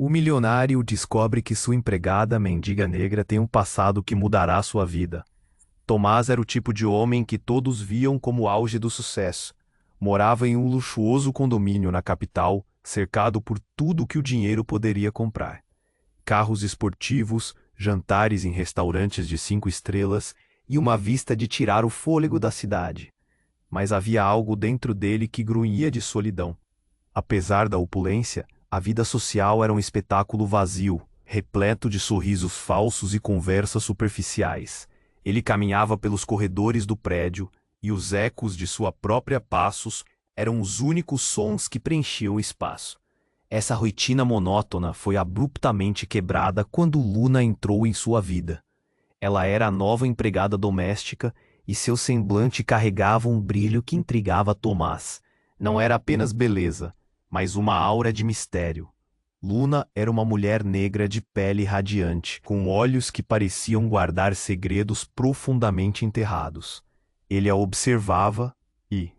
O milionário descobre que sua empregada mendiga negra tem um passado que mudará sua vida. Tomás era o tipo de homem que todos viam como o auge do sucesso. Morava em um luxuoso condomínio na capital, cercado por tudo que o dinheiro poderia comprar. Carros esportivos, jantares em restaurantes de 5 estrelas e uma vista de tirar o fôlego da cidade. Mas havia algo dentro dele que grunhia de solidão. Apesar da opulência, a vida social era um espetáculo vazio, repleto de sorrisos falsos e conversas superficiais. Ele caminhava pelos corredores do prédio e os ecos de sua própria passos eram os únicos sons que preenchiam o espaço. Essa rotina monótona foi abruptamente quebrada quando Luna entrou em sua vida. Ela era a nova empregada doméstica e seu semblante carregava um brilho que intrigava Tomás. Não era apenas beleza, mas uma aura de mistério. Luna era uma mulher negra de pele radiante, com olhos que pareciam guardar segredos profundamente enterrados. Ele a observava e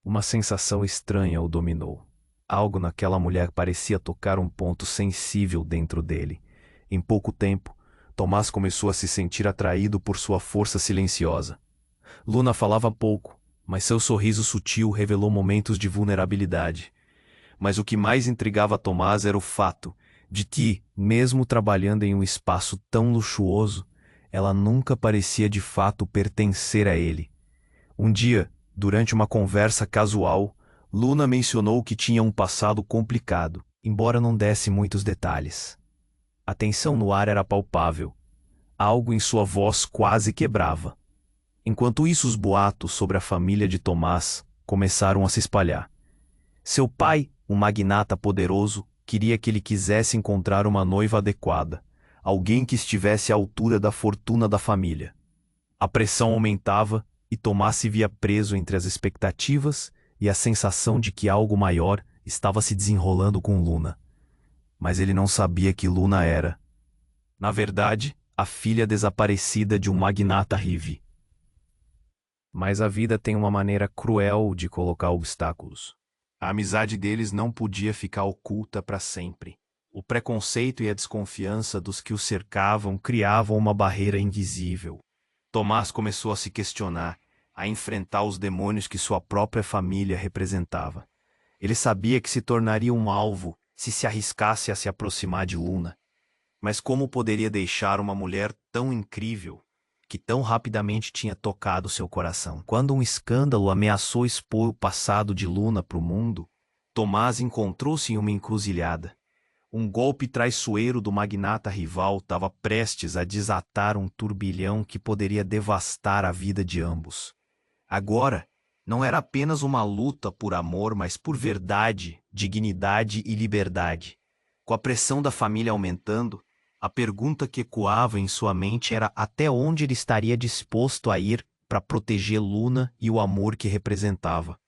uma sensação estranha o dominou. Algo naquela mulher parecia tocar um ponto sensível dentro dele. Em pouco tempo, Tomás começou a se sentir atraído por sua força silenciosa. Luna falava pouco, mas seu sorriso sutil revelou momentos de vulnerabilidade. Mas o que mais intrigava Tomás era o fato de que, mesmo trabalhando em um espaço tão luxuoso, ela nunca parecia de fato pertencer a ele. Um dia, durante uma conversa casual, Luna mencionou que tinha um passado complicado, embora não desse muitos detalhes. A tensão no ar era palpável. Algo em sua voz quase quebrava. Enquanto isso, os boatos sobre a família de Tomás começaram a se espalhar. Seu pai, um magnata poderoso, queria que ele quisesse encontrar uma noiva adequada, alguém que estivesse à altura da fortuna da família. A pressão aumentava e Tomás se via preso entre as expectativas e a sensação de que algo maior estava se desenrolando com Luna. Mas ele não sabia que Luna era, na verdade, a filha desaparecida de um magnata rive. Mas a vida tem uma maneira cruel de colocar obstáculos. A amizade deles não podia ficar oculta para sempre. O preconceito e a desconfiança dos que o cercavam criavam uma barreira invisível. Tomás começou a se questionar, a enfrentar os demônios que sua própria família representava. Ele sabia que se tornaria um alvo se arriscasse a se aproximar de Luna. Mas como poderia deixar uma mulher tão incrível, que tão rapidamente tinha tocado seu coração? Quando um escândalo ameaçou expor o passado de Luna para o mundo, Tomás encontrou-se em uma encruzilhada. Um golpe traiçoeiro do magnata rival estava prestes a desatar um turbilhão que poderia devastar a vida de ambos. Agora, não era apenas uma luta por amor, mas por verdade, dignidade e liberdade. Com a pressão da família aumentando, a pergunta que ecoava em sua mente era até onde ele estaria disposto a ir para proteger Luna e o amor que representava.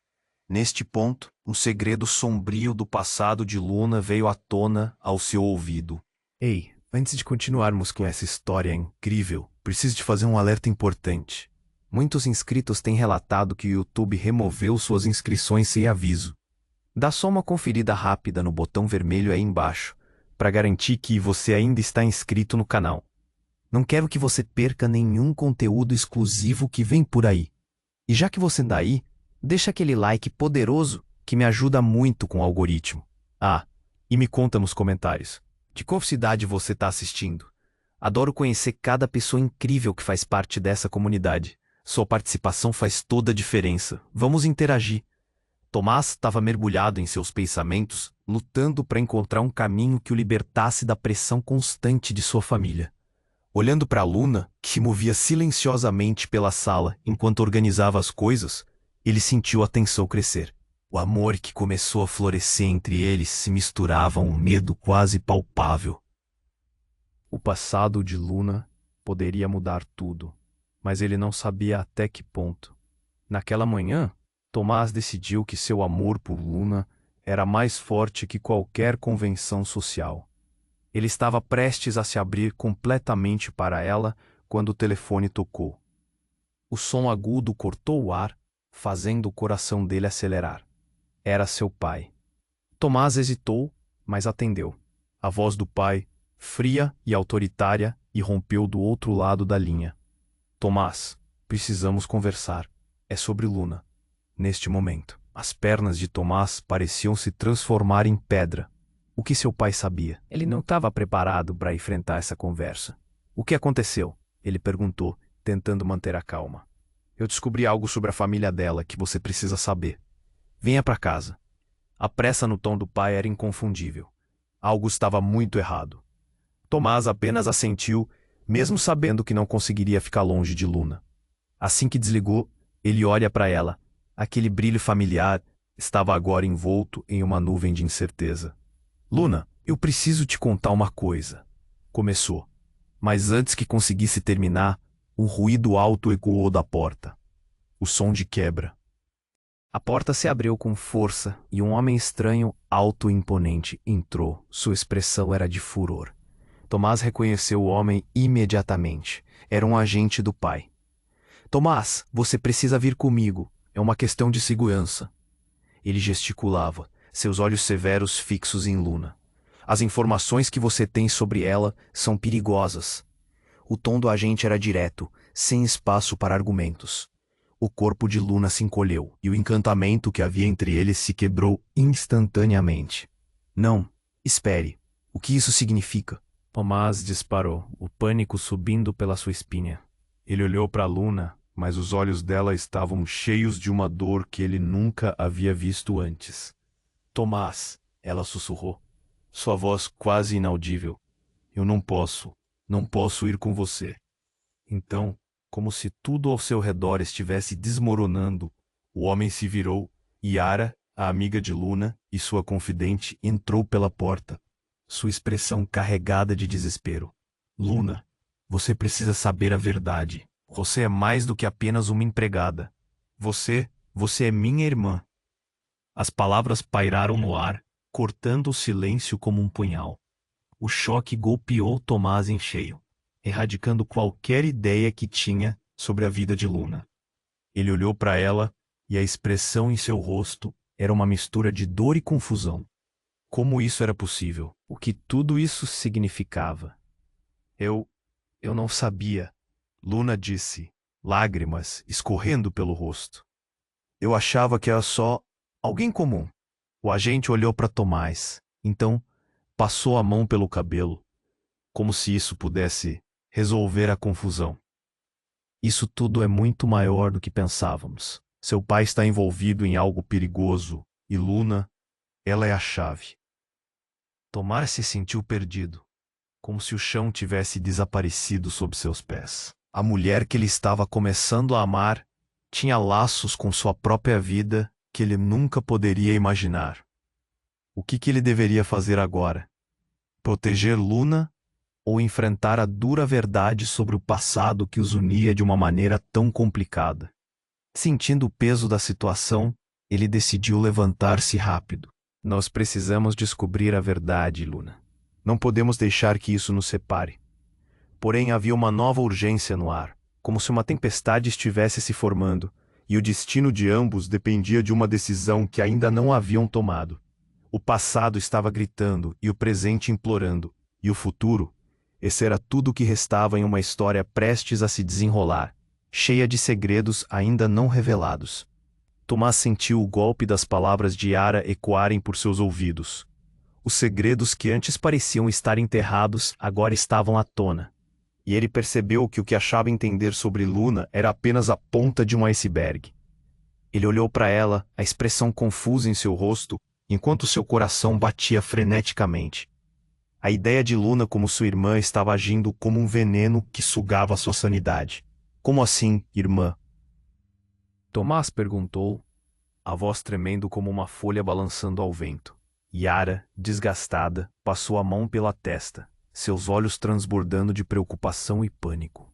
Neste ponto, um segredo sombrio do passado de Luna veio à tona ao seu ouvido. Ei, antes de continuarmos com essa história incrível, preciso te fazer um alerta importante. Muitos inscritos têm relatado que o YouTube removeu suas inscrições sem aviso. Dá só uma conferida rápida no botão vermelho aí embaixo, para garantir que você ainda está inscrito no canal. Não quero que você perca nenhum conteúdo exclusivo que vem por aí. E já que você está aí, deixa aquele like poderoso que me ajuda muito com o algoritmo. Ah, e me conta nos comentários, de qual cidade você está assistindo? Adoro conhecer cada pessoa incrível que faz parte dessa comunidade. Sua participação faz toda a diferença. Vamos interagir. Tomás estava mergulhado em seus pensamentos, lutando para encontrar um caminho que o libertasse da pressão constante de sua família. Olhando para Luna, que se movia silenciosamente pela sala enquanto organizava as coisas, ele sentiu a tensão crescer. O amor que começou a florescer entre eles se misturava a um medo quase palpável. O passado de Luna poderia mudar tudo, mas ele não sabia até que ponto. Naquela manhã, Tomás decidiu que seu amor por Luna era mais forte que qualquer convenção social. Ele estava prestes a se abrir completamente para ela quando o telefone tocou. O som agudo cortou o ar, fazendo o coração dele acelerar. Era seu pai. Tomás hesitou, mas atendeu. A voz do pai, fria e autoritária, irrompeu do outro lado da linha. Tomás, precisamos conversar. É sobre Luna. Neste momento, as pernas de Tomás pareciam se transformar em pedra. O que seu pai sabia? Ele não estava preparado para enfrentar essa conversa. O que aconteceu? Ele perguntou, tentando manter a calma. Eu descobri algo sobre a família dela que você precisa saber. Venha para casa. A pressa no tom do pai era inconfundível. Algo estava muito errado. Tomás apenas assentiu, mesmo sabendo que não conseguiria ficar longe de Luna. Assim que desligou, ele olha para ela. Aquele brilho familiar estava agora envolto em uma nuvem de incerteza. Luna, eu preciso te contar uma coisa. Começou. Mas antes que conseguisse terminar, um ruído alto ecoou da porta. O som de quebra. A porta se abriu com força e um homem estranho, alto e imponente, entrou. Sua expressão era de furor. Tomás reconheceu o homem imediatamente. Era um agente do pai. Tomás, você precisa vir comigo. É uma questão de segurança. Ele gesticulava, seus olhos severos fixos em Luna. As informações que você tem sobre ela são perigosas. O tom do agente era direto, sem espaço para argumentos. O corpo de Luna se encolheu e o encantamento que havia entre eles se quebrou instantaneamente. Não, espere. O que isso significa? Tomás disparou, o pânico subindo pela sua espinha. Ele olhou para Luna, mas os olhos dela estavam cheios de uma dor que ele nunca havia visto antes. Tomás, ela sussurrou, sua voz quase inaudível. Eu não posso ir com você. Então, como se tudo ao seu redor estivesse desmoronando, o homem se virou, e Yara, a amiga de Luna e sua confidente, entrou pela porta, sua expressão carregada de desespero. Luna, você precisa saber a verdade. Você é mais do que apenas uma empregada. Você é minha irmã. As palavras pairaram no ar, cortando o silêncio como um punhal. O choque golpeou Tomás em cheio, erradicando qualquer ideia que tinha sobre a vida de Luna. Ele olhou para ela, e a expressão em seu rosto era uma mistura de dor e confusão. Como isso era possível? O que tudo isso significava? Eu não sabia, Luna disse, lágrimas escorrendo pelo rosto. Eu achava que era só alguém comum. O agente olhou para Tomás, então passou a mão pelo cabelo, como se isso pudesse resolver a confusão. Isso tudo é muito maior do que pensávamos. Seu pai está envolvido em algo perigoso, e Luna, ela é a chave. Tomás se sentiu perdido, como se o chão tivesse desaparecido sob seus pés. A mulher que ele estava começando a amar tinha laços com sua própria vida que ele nunca poderia imaginar. O que ele deveria fazer agora? Proteger Luna ou enfrentar a dura verdade sobre o passado que os unia de uma maneira tão complicada? Sentindo o peso da situação, ele decidiu levantar-se rápido. Nós precisamos descobrir a verdade, Luna. Não podemos deixar que isso nos separe. Porém, havia uma nova urgência no ar, como se uma tempestade estivesse se formando, e o destino de ambos dependia de uma decisão que ainda não haviam tomado. O passado estava gritando e o presente implorando, e o futuro, esse era tudo o que restava em uma história prestes a se desenrolar, cheia de segredos ainda não revelados. Tomás sentiu o golpe das palavras de Yara ecoarem por seus ouvidos. Os segredos que antes pareciam estar enterrados agora estavam à tona. E ele percebeu que o que achava entender sobre Luna era apenas a ponta de um iceberg. Ele olhou para ela, a expressão confusa em seu rosto, enquanto seu coração batia freneticamente. A ideia de Luna como sua irmã estava agindo como um veneno que sugava sua sanidade. Como assim, irmã? Tomás perguntou, a voz tremendo como uma folha balançando ao vento. Yara, desgastada, passou a mão pela testa, seus olhos transbordando de preocupação e pânico.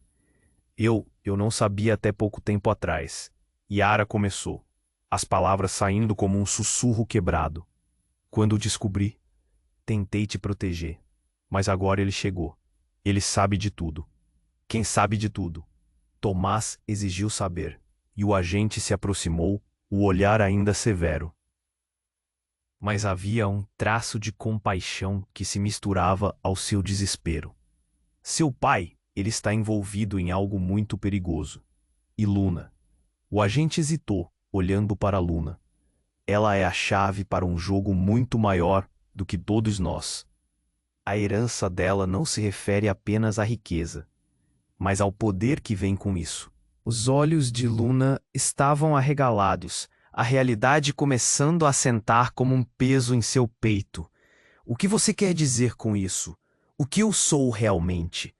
Eu não sabia até pouco tempo atrás. Yara começou, as palavras saindo como um sussurro quebrado. Quando o descobri, tentei te proteger, mas agora ele chegou. Ele sabe de tudo. Quem sabe de tudo? Tomás exigiu saber, e o agente se aproximou, o olhar ainda severo. mas havia um traço de compaixão que se misturava ao seu desespero. Seu pai, ele está envolvido em algo muito perigoso. E Luna? O agente hesitou, olhando para Luna. Ela é a chave para um jogo muito maior do que todos nós. A herança dela não se refere apenas à riqueza, mas ao poder que vem com isso. Os olhos de Luna estavam arregalados, a realidade começando a assentar como um peso em seu peito. O que você quer dizer com isso? O que eu sou realmente?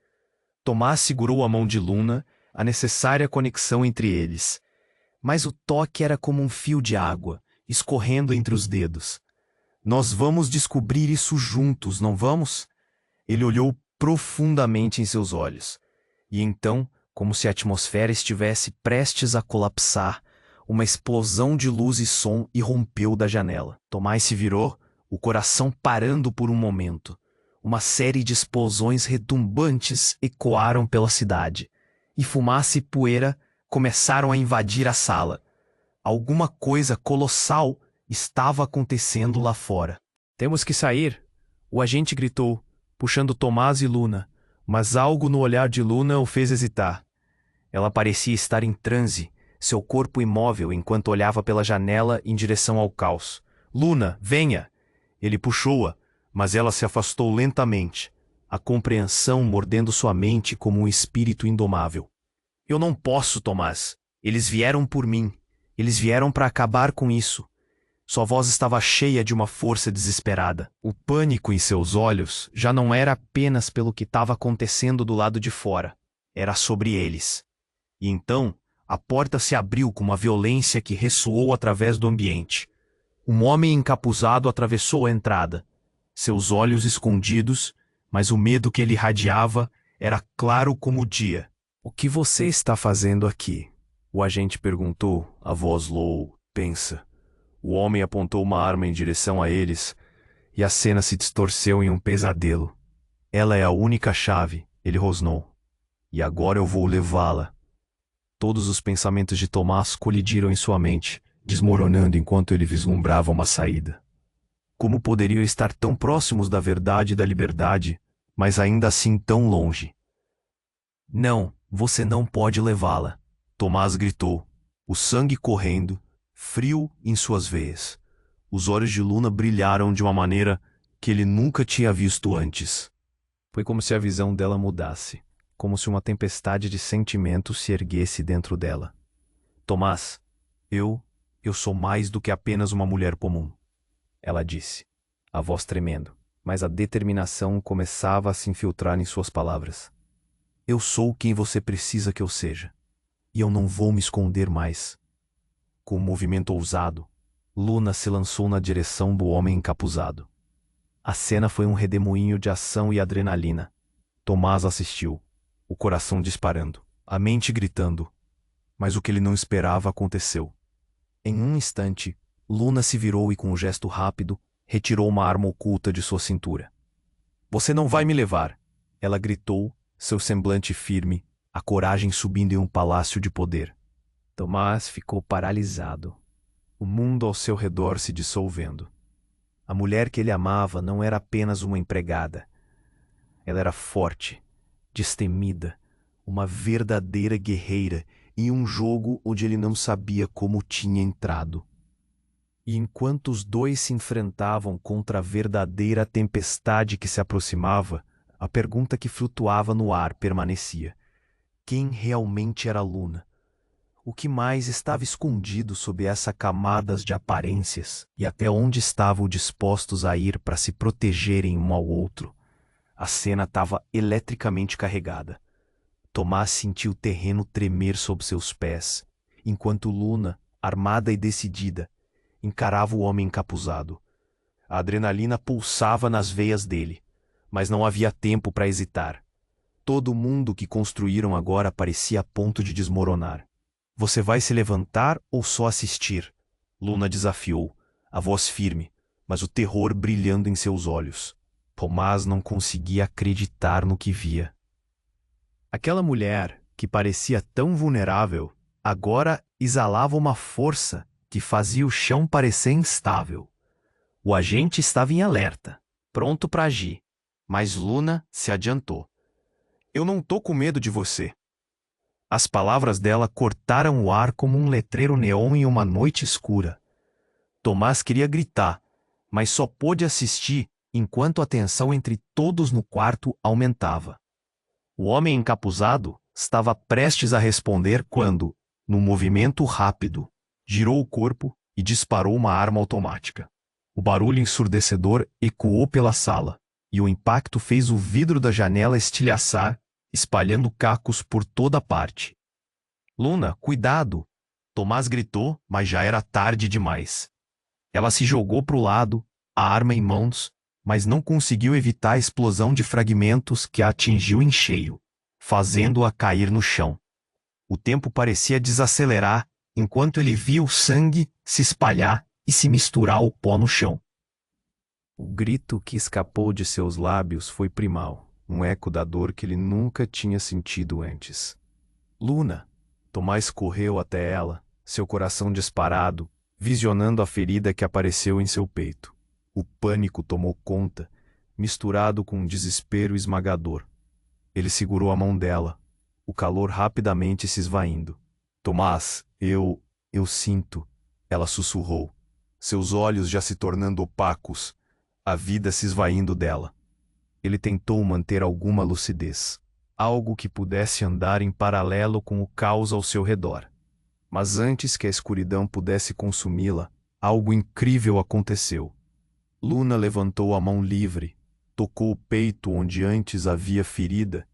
Tomás segurou a mão de Luna, a necessária conexão entre eles. Mas o toque era como um fio de água, escorrendo entre os dedos. Nós vamos descobrir isso juntos, não vamos? Ele olhou profundamente em seus olhos. E então, como se a atmosfera estivesse prestes a colapsar, uma explosão de luz e som irrompeu da janela. Tomás se virou, o coração parando por um momento. Uma série de explosões retumbantes ecoaram pela cidade, e fumaça e poeira começaram a invadir a sala. Alguma coisa colossal estava acontecendo lá fora. Temos que sair, o agente gritou, puxando Tomás e Luna, mas algo no olhar de Luna o fez hesitar. Ela parecia estar em transe, seu corpo imóvel enquanto olhava pela janela em direção ao caos. Luna, venha! Ele puxou-a, mas ela se afastou lentamente, a compreensão mordendo sua mente como um espírito indomável. Eu não posso, Tomás. Eles vieram por mim. Eles vieram para acabar com isso. Sua voz estava cheia de uma força desesperada. O pânico em seus olhos já não era apenas pelo que estava acontecendo do lado de fora. Era sobre eles. E então, a porta se abriu com uma violência que ressoou através do ambiente. Um homem encapuzado atravessou a entrada. Seus olhos escondidos, mas o medo que ele irradiava era claro como o dia. O que você está fazendo aqui? O agente perguntou, a voz low, tensa. O homem apontou uma arma em direção a eles, e a cena se distorceu em um pesadelo. Ela é a única chave, ele rosnou. E agora eu vou levá-la. Todos os pensamentos de Tomás colidiram em sua mente, desmoronando enquanto ele vislumbrava uma saída. Como poderiam estar tão próximos da verdade e da liberdade, mas ainda assim tão longe? Não, você não pode levá-la, Tomás gritou, o sangue correndo, frio em suas veias. Os olhos de Luna brilharam de uma maneira que ele nunca tinha visto antes. Foi como se a visão dela mudasse, como se uma tempestade de sentimentos se erguesse dentro dela. Tomás, eu sou mais do que apenas uma mulher comum, ela disse, a voz tremendo, mas a determinação começava a se infiltrar em suas palavras. Eu sou quem você precisa que eu seja, e eu não vou me esconder mais. Com um movimento ousado, Luna se lançou na direção do homem encapuzado. A cena foi um redemoinho de ação e adrenalina. Tomás assistiu, o coração disparando, a mente gritando, mas o que ele não esperava aconteceu. Em um instante, Luna se virou e com um gesto rápido, retirou uma arma oculta de sua cintura. Você não vai me levar, ela gritou, seu semblante firme, a coragem subindo em um palácio de poder. Tomás ficou paralisado, o mundo ao seu redor se dissolvendo. A mulher que ele amava não era apenas uma empregada. Ela era forte, destemida, uma verdadeira guerreira em um jogo onde ele não sabia como tinha entrado. E enquanto os dois se enfrentavam contra a verdadeira tempestade que se aproximava, a pergunta que flutuava no ar permanecia. Quem realmente era Luna? O que mais estava escondido sob essa camadas de aparências? E até onde estavam dispostos a ir para se protegerem um ao outro? A cena estava eletricamente carregada. Tomás sentiu o terreno tremer sob seus pés, enquanto Luna, armada e decidida, encarava o homem encapuzado. A adrenalina pulsava nas veias dele, mas não havia tempo para hesitar. Todo o mundo que construíram agora parecia a ponto de desmoronar. Você vai se levantar ou só assistir? Luna desafiou, a voz firme, mas o terror brilhando em seus olhos. Tomás não conseguia acreditar no que via. Aquela mulher, que parecia tão vulnerável, agora exalava uma força que fazia o chão parecer instável. O agente estava em alerta, pronto para agir. Mas Luna se adiantou. Eu não tô com medo de você. As palavras dela cortaram o ar como um letreiro neon em uma noite escura. Tomás queria gritar, mas só pôde assistir enquanto a tensão entre todos no quarto aumentava. O homem encapuzado estava prestes a responder quando, num movimento rápido, girou o corpo e disparou uma arma automática. O barulho ensurdecedor ecoou pela sala, e o impacto fez o vidro da janela estilhaçar, espalhando cacos por toda parte. Luna, cuidado! Tomás gritou, mas já era tarde demais. Ela se jogou para o lado, a arma em mãos, mas não conseguiu evitar a explosão de fragmentos que a atingiu em cheio, fazendo-a cair no chão. O tempo parecia desacelerar enquanto ele via o sangue se espalhar e se misturar ao pó no chão. O grito que escapou de seus lábios foi primal, um eco da dor que ele nunca tinha sentido antes. Luna! Tomás correu até ela, seu coração disparado, visionando a ferida que apareceu em seu peito. O pânico tomou conta, misturado com um desespero esmagador. Ele segurou a mão dela, o calor rapidamente se esvaindo. Tomás, eu sinto, ela sussurrou, seus olhos já se tornando opacos, a vida se esvaindo dela. Ele tentou manter alguma lucidez, algo que pudesse andar em paralelo com o caos ao seu redor. Mas antes que a escuridão pudesse consumi-la, algo incrível aconteceu. Luna levantou a mão livre, tocou o peito onde antes havia ferida,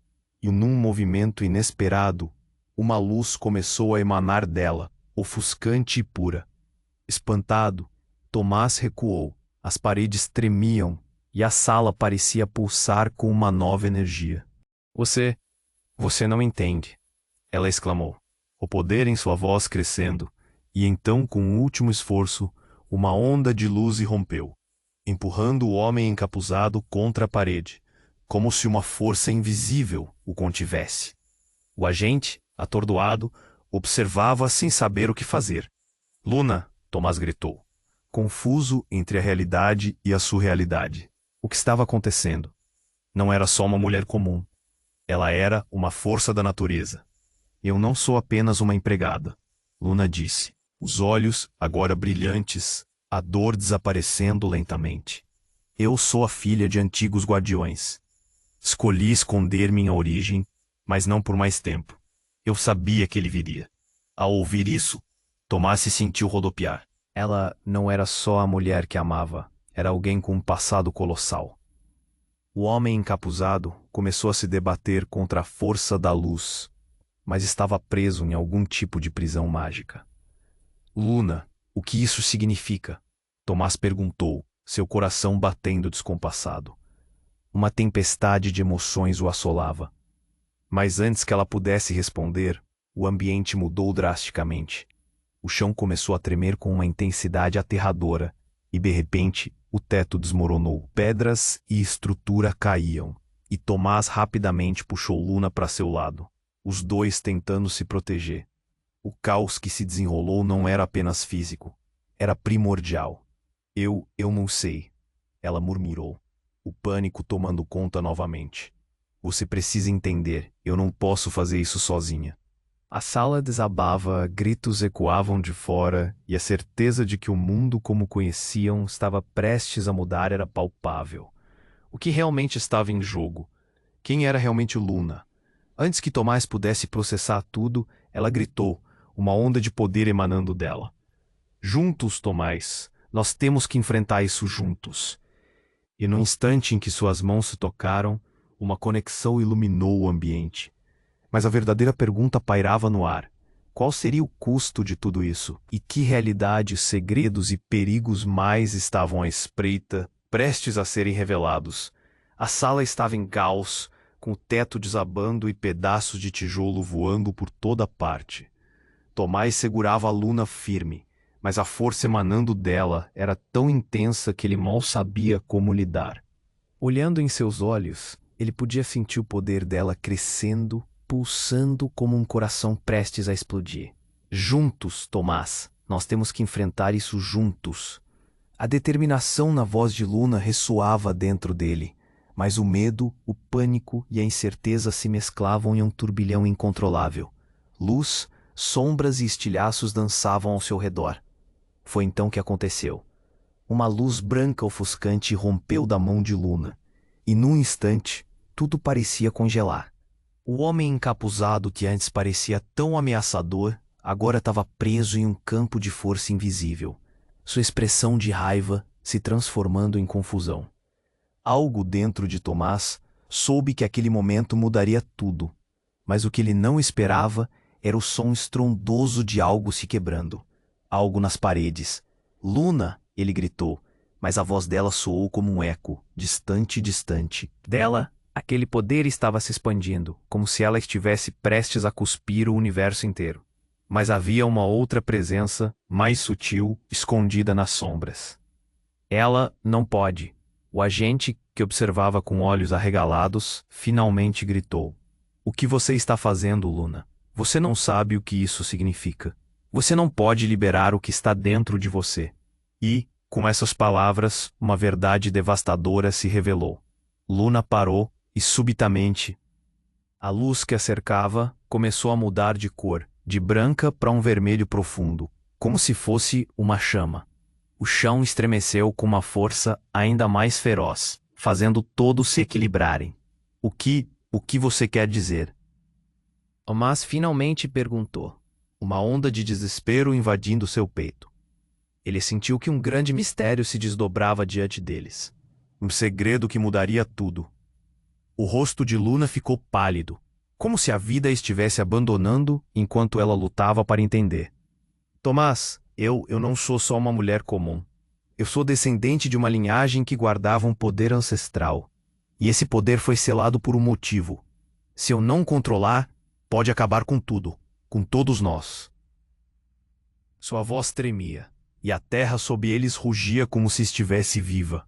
e num movimento inesperado, uma luz começou a emanar dela, ofuscante e pura. Espantado, Tomás recuou, as paredes tremiam, e a sala parecia pulsar com uma nova energia. Você não entende, ela exclamou, o poder em sua voz crescendo, e então, com um último esforço, uma onda de luz irrompeu, empurrando o homem encapuzado contra a parede, como se uma força invisível o contivesse. O agente, atordoado, observava sem saber o que fazer. Luna, Tomás gritou, confuso entre a realidade e a surrealidade. O que estava acontecendo? Não era só uma mulher comum. Ela era uma força da natureza. Eu não sou apenas uma empregada, Luna disse, os olhos agora brilhantes, a dor desaparecendo lentamente. Eu sou a filha de antigos guardiões. Escolhi esconder minha origem, mas não por mais tempo. Eu sabia que ele viria. Ao ouvir isso, Tomás se sentiu rodopiar. Ela não era só a mulher que amava, era alguém com um passado colossal. O homem encapuzado começou a se debater contra a força da luz, mas estava preso em algum tipo de prisão mágica. Luna, o que isso significa? Tomás perguntou, seu coração batendo descompassado. Uma tempestade de emoções o assolava. Mas antes que ela pudesse responder, o ambiente mudou drasticamente. O chão começou a tremer com uma intensidade aterradora, e de repente, o teto desmoronou. Pedras e estrutura caíam, e Tomás rapidamente puxou Luna para seu lado, os dois tentando se proteger. O caos que se desenrolou não era apenas físico, era primordial. Eu não sei, ela murmurou, o pânico tomando conta novamente. Você precisa entender, eu não posso fazer isso sozinha. A sala desabava, gritos ecoavam de fora, e a certeza de que o mundo como conheciam estava prestes a mudar era palpável. O que realmente estava em jogo? Quem era realmente Luna? Antes que Tomás pudesse processar tudo, ela gritou, uma onda de poder emanando dela. Juntos, Tomás, nós temos que enfrentar isso juntos. E no instante em que suas mãos se tocaram, uma conexão iluminou o ambiente. Mas a verdadeira pergunta pairava no ar. Qual seria o custo de tudo isso? E que realidade, segredos e perigos mais estavam à espreita, prestes a serem revelados? A sala estava em caos, com o teto desabando e pedaços de tijolo voando por toda parte. Tomás segurava a Luna firme, mas a força emanando dela era tão intensa que ele mal sabia como lidar. Olhando em seus olhos, ele podia sentir o poder dela crescendo, pulsando como um coração prestes a explodir. Juntos, Tomás, nós temos que enfrentar isso juntos. A determinação na voz de Luna ressoava dentro dele, mas o medo, o pânico e a incerteza se mesclavam em um turbilhão incontrolável. Luz, sombras e estilhaços dançavam ao seu redor. Foi então que aconteceu. Uma luz branca ofuscante rompeu da mão de Luna, e num instante, tudo parecia congelar. O homem encapuzado que antes parecia tão ameaçador, agora estava preso em um campo de força invisível, sua expressão de raiva se transformando em confusão. Algo dentro de Tomás soube que aquele momento mudaria tudo, mas o que ele não esperava era o som estrondoso de algo se quebrando. Algo nas paredes. Luna, ele gritou, mas a voz dela soou como um eco, distante, distante. Dela, aquele poder estava se expandindo, como se ela estivesse prestes a cuspir o universo inteiro. Mas havia uma outra presença, mais sutil, escondida nas sombras. Ela não pode. O agente, que observava com olhos arregalados, finalmente gritou. O que você está fazendo, Luna? Você não sabe o que isso significa. Você não pode liberar o que está dentro de você. E, com essas palavras, uma verdade devastadora se revelou. Luna parou e, subitamente, a luz que a cercava começou a mudar de cor, de branca para um vermelho profundo, como se fosse uma chama. O chão estremeceu com uma força ainda mais feroz, fazendo todos se equilibrarem. O que você quer dizer? Tomás finalmente perguntou, uma onda de desespero invadindo seu peito. Ele sentiu que um grande mistério se desdobrava diante deles. Um segredo que mudaria tudo. O rosto de Luna ficou pálido, como se a vida a estivesse abandonando enquanto ela lutava para entender. Tomás, eu não sou só uma mulher comum. Eu sou descendente de uma linhagem que guardava um poder ancestral. E esse poder foi selado por um motivo. Se eu não controlar, pode acabar com tudo, com todos nós. Sua voz tremia, e a terra sob eles rugia como se estivesse viva.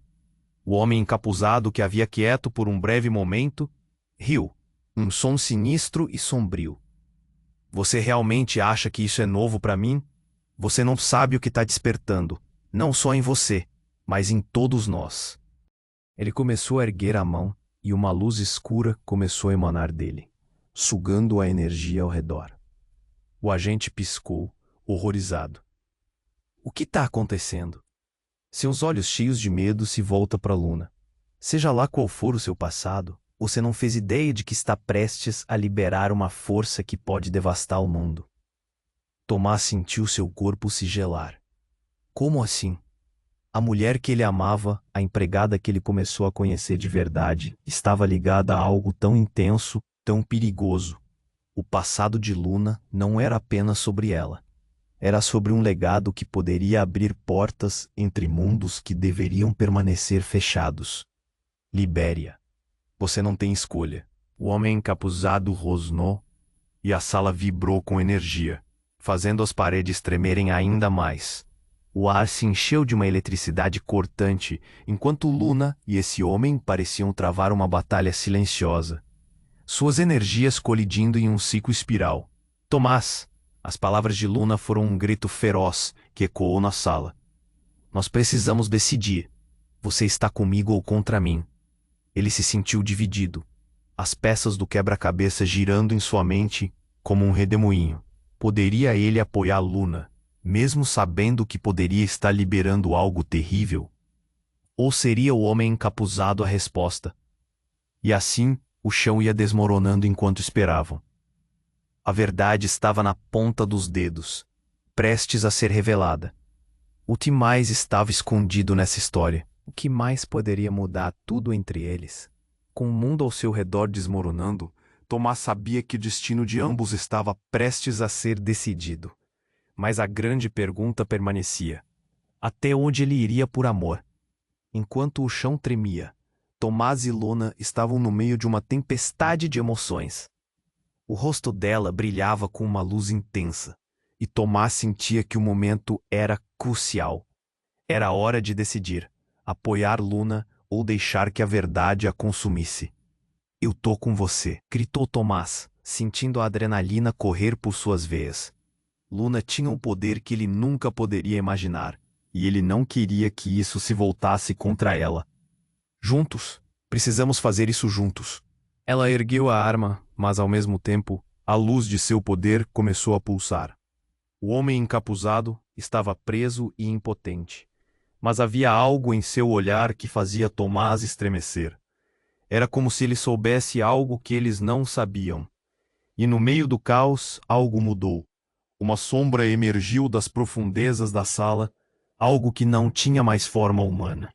O homem encapuzado que havia quieto por um breve momento, riu, um som sinistro e sombrio. Você realmente acha que isso é novo para mim? Você não sabe o que está despertando, não só em você, mas em todos nós. Ele começou a erguer a mão, e uma luz escura começou a emanar dele, sugando a energia ao redor. O agente piscou, horrorizado. O que está acontecendo? Seus olhos cheios de medo se voltam para Luna. Seja lá qual for o seu passado, você não fez ideia de que está prestes a liberar uma força que pode devastar o mundo. Tomás sentiu seu corpo se gelar. Como assim? A mulher que ele amava, a empregada que ele começou a conhecer de verdade, estava ligada a algo tão intenso, tão perigoso. O passado de Luna não era apenas sobre ela. Era sobre um legado que poderia abrir portas entre mundos que deveriam permanecer fechados. Libéria. Você não tem escolha. O homem encapuzado rosnou, e a sala vibrou com energia, fazendo as paredes tremerem ainda mais. O ar se encheu de uma eletricidade cortante, enquanto Luna e esse homem pareciam travar uma batalha silenciosa. Suas energias colidindo em um ciclo espiral. Tomás! As palavras de Luna foram um grito feroz que ecoou na sala. Nós precisamos decidir. Você está comigo ou contra mim? Ele se sentiu dividido. As peças do quebra-cabeça girando em sua mente como um redemoinho. Poderia ele apoiar Luna, mesmo sabendo que poderia estar liberando algo terrível? Ou seria o homem encapuzado a resposta? E assim, o chão ia desmoronando enquanto esperavam. A verdade estava na ponta dos dedos, prestes a ser revelada. O que mais estava escondido nessa história? O que mais poderia mudar tudo entre eles? Com o mundo ao seu redor desmoronando, Tomás sabia que o destino de ambos estava prestes a ser decidido. Mas a grande pergunta permanecia: até onde ele iria por amor? Enquanto o chão tremia, Tomás e Luna estavam no meio de uma tempestade de emoções. O rosto dela brilhava com uma luz intensa, e Tomás sentia que o momento era crucial. Era hora de decidir, apoiar Luna ou deixar que a verdade a consumisse. Eu tô com você, gritou Tomás, sentindo a adrenalina correr por suas veias. Luna tinha um poder que ele nunca poderia imaginar. e ele não queria que isso se voltasse contra ela. Juntos, precisamos fazer isso juntos. Ela ergueu a arma, mas ao mesmo tempo, a luz de seu poder começou a pulsar. O homem encapuzado estava preso e impotente, mas havia algo em seu olhar que fazia Tomás estremecer. Era como se ele soubesse algo que eles não sabiam. E no meio do caos, algo mudou. Uma sombra emergiu das profundezas da sala, algo que não tinha mais forma humana.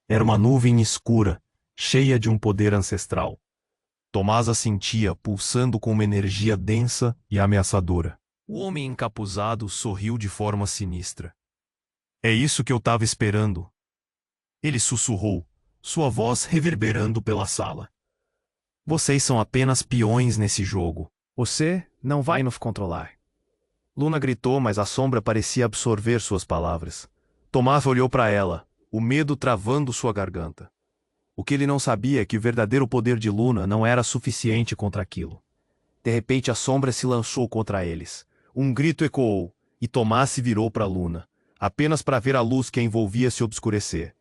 Era uma nuvem escura, cheia de um poder ancestral. Tomás a sentia pulsando com uma energia densa e ameaçadora. O homem encapuzado sorriu de forma sinistra. É isso que eu estava esperando. Ele sussurrou, sua voz reverberando pela sala. Vocês são apenas peões nesse jogo. Você não vai nos controlar. Luna gritou, mas a sombra parecia absorver suas palavras. Tomás olhou para ela, o medo travando sua garganta. O que ele não sabia é que o verdadeiro poder de Luna não era suficiente contra aquilo. De repente a sombra se lançou contra eles. Um grito ecoou, e Tomás se virou para Luna, apenas para ver a luz que a envolvia se obscurecer.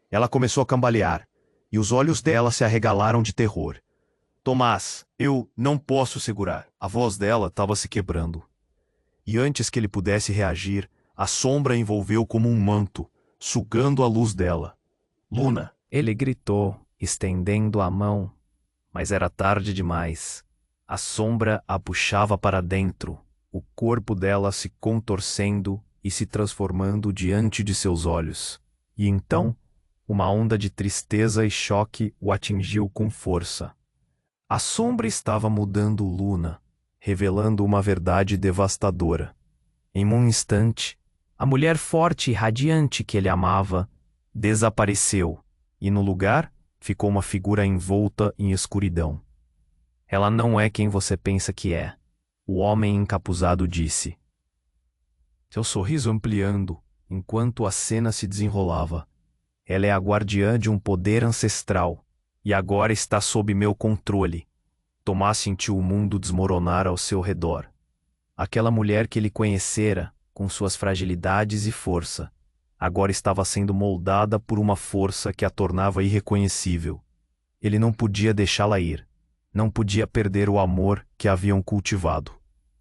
Ela começou a cambalear, e os olhos dela se arregalaram de terror. Tomás, eu não posso segurar. A voz dela estava se quebrando. E antes que ele pudesse reagir, a sombra a envolveu como um manto, sugando a luz dela. Luna! Ele gritou, estendendo a mão, mas era tarde demais. A sombra a puxava para dentro, o corpo dela se contorcendo e se transformando diante de seus olhos. E então, uma onda de tristeza e choque o atingiu com força. A sombra estava mudando Luna, revelando uma verdade devastadora. Em um instante, a mulher forte e radiante que ele amava desapareceu, e no lugar ficou uma figura envolta em escuridão. Ela não é quem você pensa que é, o homem encapuzado disse. Seu sorriso ampliando, enquanto a cena se desenrolava. Ela é a guardiã de um poder ancestral, e agora está sob meu controle. Tomás sentiu o mundo desmoronar ao seu redor. Aquela mulher que ele conhecera, com suas fragilidades e força, agora estava sendo moldada por uma força que a tornava irreconhecível. Ele não podia deixá-la ir. Não podia perder o amor que haviam cultivado.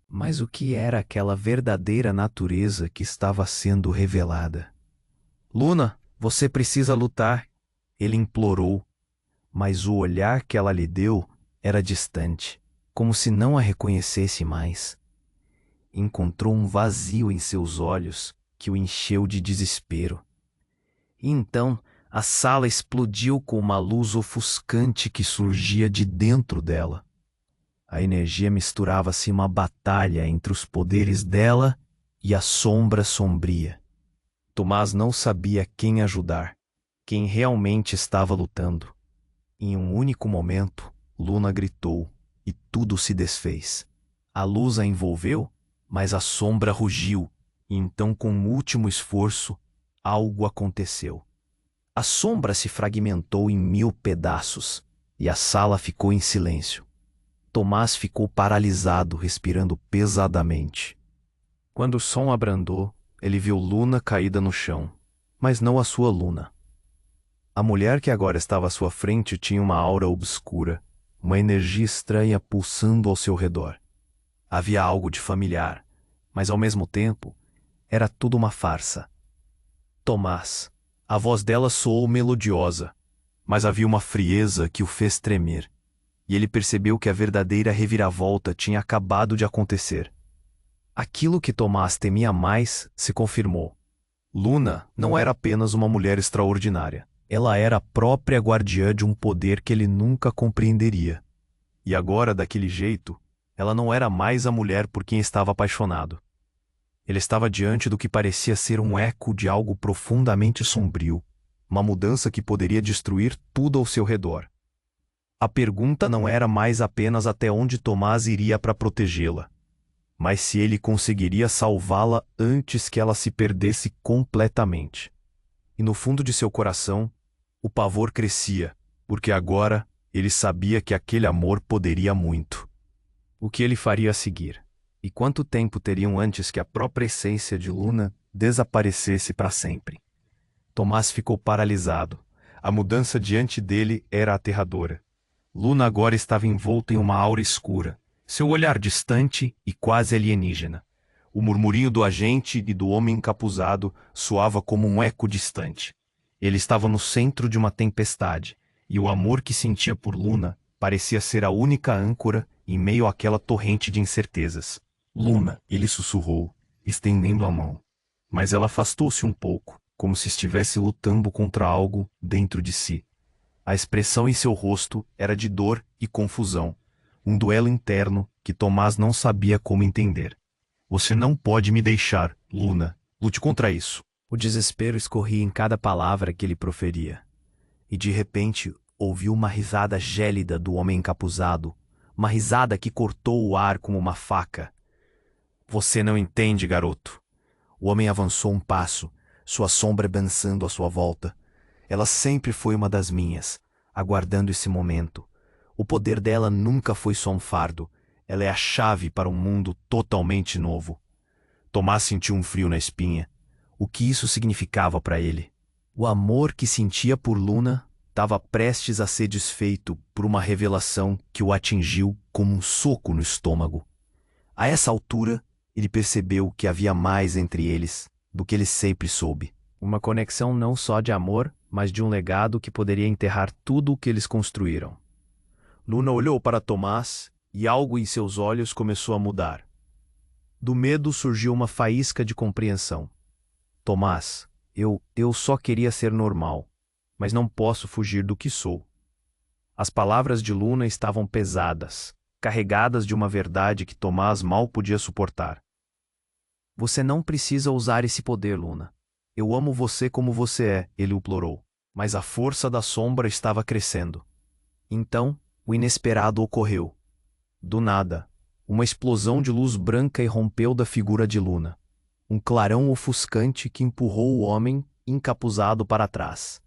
Mas o que era aquela verdadeira natureza que estava sendo revelada? Luna, você precisa lutar, ele implorou. Mas o olhar que ela lhe deu era distante, como se não a reconhecesse mais. Encontrou um vazio em seus olhos que o encheu de desespero. E então a sala explodiu com uma luz ofuscante que surgia de dentro dela. A energia misturava-se em uma batalha entre os poderes dela e a sombra sombria. Tomás não sabia quem ajudar, quem realmente estava lutando. Em um único momento, Luna gritou e tudo se desfez. A luz a envolveu, mas a sombra rugiu, e então, com um último esforço, algo aconteceu. A sombra se fragmentou em 1000 pedaços, e a sala ficou em silêncio. Tomás ficou paralisado, respirando pesadamente. Quando o som abrandou, ele viu Luna caída no chão, mas não a sua Luna. A mulher que agora estava à sua frente tinha uma aura obscura, uma energia estranha pulsando ao seu redor. Havia algo de familiar, mas ao mesmo tempo, era tudo uma farsa. Tomás. A voz dela soou melodiosa, mas havia uma frieza que o fez tremer, e ele percebeu que a verdadeira reviravolta tinha acabado de acontecer. Aquilo que Tomás temia mais se confirmou. Luna não era apenas uma mulher extraordinária. Ela era a própria guardiã de um poder que ele nunca compreenderia. E agora, daquele jeito, ela não era mais a mulher por quem estava apaixonado. Ele estava diante do que parecia ser um eco de algo profundamente sombrio, uma mudança que poderia destruir tudo ao seu redor. A pergunta não era mais apenas até onde Tomás iria para protegê-la, mas se ele conseguiria salvá-la antes que ela se perdesse completamente. E no fundo de seu coração, o pavor crescia, porque agora ele sabia que aquele amor poderia muito. O que ele faria a seguir? E quanto tempo teriam antes que a própria essência de Luna desaparecesse para sempre? Tomás ficou paralisado. A mudança diante dele era aterradora. Luna agora estava envolta em uma aura escura, seu olhar distante e quase alienígena. O murmurinho do agente e do homem encapuzado soava como um eco distante. Ele estava no centro de uma tempestade, e o amor que sentia por Luna parecia ser a única âncora em meio àquela torrente de incertezas. Luna, ele sussurrou, estendendo a mão. Mas ela afastou-se um pouco, como se estivesse lutando contra algo dentro de si. A expressão em seu rosto era de dor e confusão, um duelo interno que Tomás não sabia como entender. Você não pode me deixar, Luna. Lute contra isso. O desespero escorria em cada palavra que ele proferia. E de repente ouviu uma risada gélida do homem encapuzado, uma risada que cortou o ar como uma faca. Você não entende, garoto. O homem avançou um passo, sua sombra dançando à sua volta. Ela sempre foi uma das minhas, aguardando esse momento. O poder dela nunca foi só um fardo. Ela é a chave para um mundo totalmente novo. Tomás sentiu um frio na espinha. O que isso significava para ele? O amor que sentia por Luna estava prestes a ser desfeito por uma revelação que o atingiu como um soco no estômago. A essa altura, ele percebeu que havia mais entre eles do que ele sempre soube. Uma conexão não só de amor, mas de um legado que poderia enterrar tudo o que eles construíram. Luna olhou para Tomás e algo em seus olhos começou a mudar. Do medo surgiu uma faísca de compreensão. Tomás, eu só queria ser normal, mas não posso fugir do que sou. As palavras de Luna estavam pesadas, carregadas de uma verdade que Tomás mal podia suportar. Você não precisa usar esse poder, Luna. Eu amo você como você é, ele implorou. Mas a força da sombra estava crescendo. Então, o inesperado ocorreu. Do nada, uma explosão de luz branca irrompeu da figura de Luna. Um clarão ofuscante que empurrou o homem encapuzado para trás.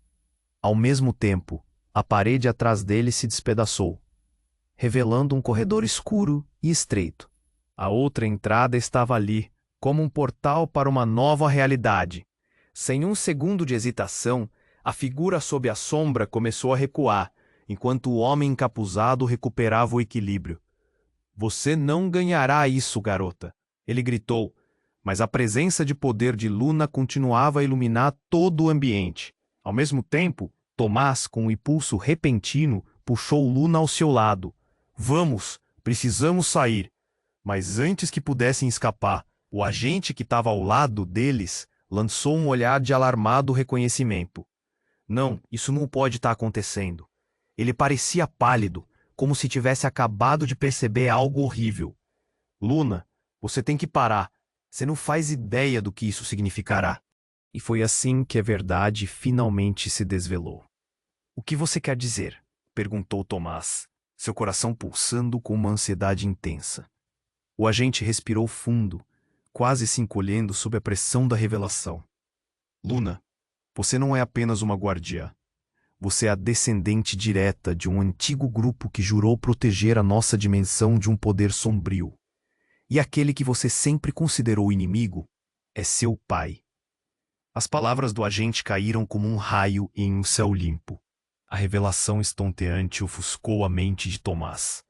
Ao mesmo tempo, a parede atrás dele se despedaçou, revelando um corredor escuro e estreito. A outra entrada estava ali, como um portal para uma nova realidade. Sem um segundo de hesitação, a figura sob a sombra começou a recuar, enquanto o homem encapuzado recuperava o equilíbrio. Você não ganhará isso, garota, ele gritou, mas a presença de poder de Luna continuava a iluminar todo o ambiente. Ao mesmo tempo, Tomás, com um impulso repentino, puxou Luna ao seu lado. Vamos, precisamos sair. Mas antes que pudessem escapar, o agente que estava ao lado deles lançou um olhar de alarmado reconhecimento. Não, isso não pode estar acontecendo. Ele parecia pálido, como se tivesse acabado de perceber algo horrível. Luna, você tem que parar. Você não faz ideia do que isso significará. E foi assim que a verdade finalmente se desvelou. O que você quer dizer? Perguntou Tomás, seu coração pulsando com uma ansiedade intensa. O agente respirou fundo, quase se encolhendo sob a pressão da revelação. Luna, você não é apenas uma guardiã. Você é a descendente direta de um antigo grupo que jurou proteger a nossa dimensão de um poder sombrio. E aquele que você sempre considerou inimigo é seu pai. As palavras do agente caíram como um raio em um céu limpo. A revelação estonteante ofuscou a mente de Tomás.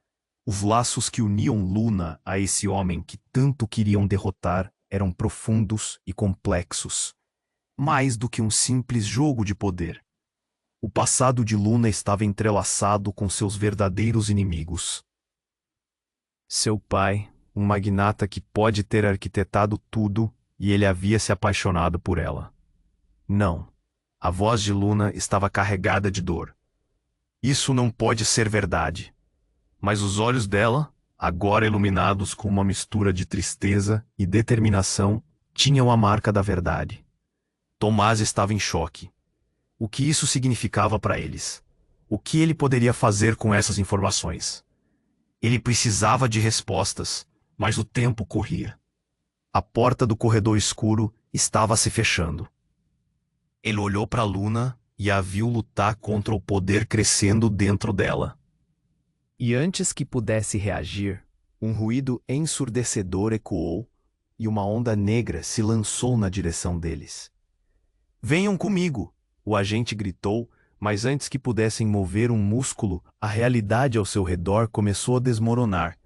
Os laços que uniam Luna a esse homem que tanto queriam derrotar eram profundos e complexos. Mais do que um simples jogo de poder. O passado de Luna estava entrelaçado com seus verdadeiros inimigos. Seu pai, um magnata que pode ter arquitetado tudo, e ele havia se apaixonado por ela. Não. A voz de Luna estava carregada de dor. Isso não pode ser verdade. Mas os olhos dela, agora iluminados com uma mistura de tristeza e determinação, tinham a marca da verdade. Tomás estava em choque. O que isso significava para eles? O que ele poderia fazer com essas informações? Ele precisava de respostas, mas o tempo corria. A porta do corredor escuro estava se fechando. Ele olhou para Luna e a viu lutar contra o poder crescendo dentro dela. E antes que pudesse reagir, um ruído ensurdecedor ecoou e uma onda negra se lançou na direção deles. Venham comigo! O agente gritou, mas antes que pudessem mover um músculo, a realidade ao seu redor começou a desmoronar.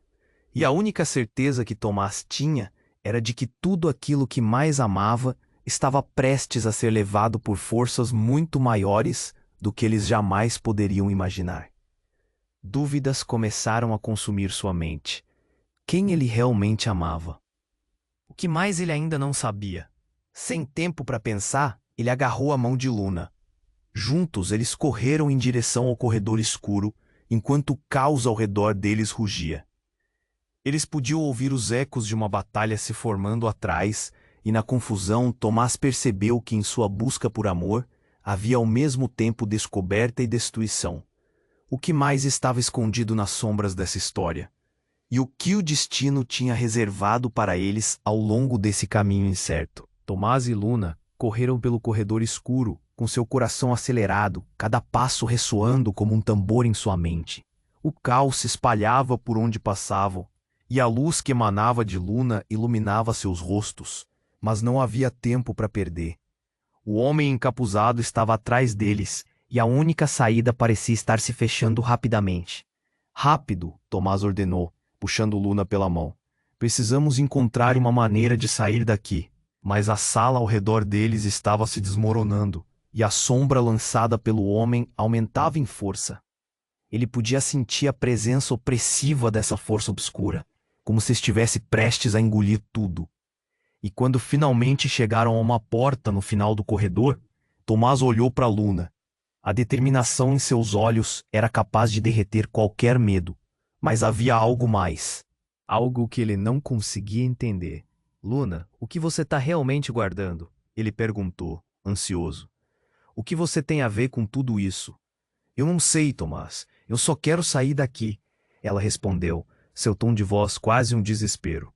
E a única certeza que Tomás tinha era de que tudo aquilo que mais amava estava prestes a ser levado por forças muito maiores do que eles jamais poderiam imaginar. Dúvidas começaram a consumir sua mente. Quem ele realmente amava? O que mais ele ainda não sabia? Sem tempo para pensar, ele agarrou a mão de Luna. Juntos, eles correram em direção ao corredor escuro, enquanto o caos ao redor deles rugia. Eles podiam ouvir os ecos de uma batalha se formando atrás, e na confusão, Tomás percebeu que em sua busca por amor, havia ao mesmo tempo descoberta e destruição. O que mais estava escondido nas sombras dessa história? E o que o destino tinha reservado para eles ao longo desse caminho incerto? Tomás e Luna correram pelo corredor escuro, com seu coração acelerado, cada passo ressoando como um tambor em sua mente. O caos se espalhava por onde passavam, e a luz que emanava de Luna iluminava seus rostos, mas não havia tempo para perder. O homem encapuzado estava atrás deles, e a única saída parecia estar se fechando rapidamente. Rápido, Tomás ordenou, puxando Luna pela mão. Precisamos encontrar uma maneira de sair daqui. Mas a sala ao redor deles estava se desmoronando, e a sombra lançada pelo homem aumentava em força. Ele podia sentir a presença opressiva dessa força obscura, como se estivesse prestes a engolir tudo. E quando finalmente chegaram a uma porta no final do corredor, Tomás olhou para Luna. A determinação em seus olhos era capaz de derreter qualquer medo, mas havia algo mais. Algo que ele não conseguia entender. Luna, o que você está realmente guardando? Ele perguntou, ansioso. O que você tem a ver com tudo isso? Eu não sei, Tomás. Eu só quero sair daqui. Ela respondeu, seu tom de voz quase um desespero.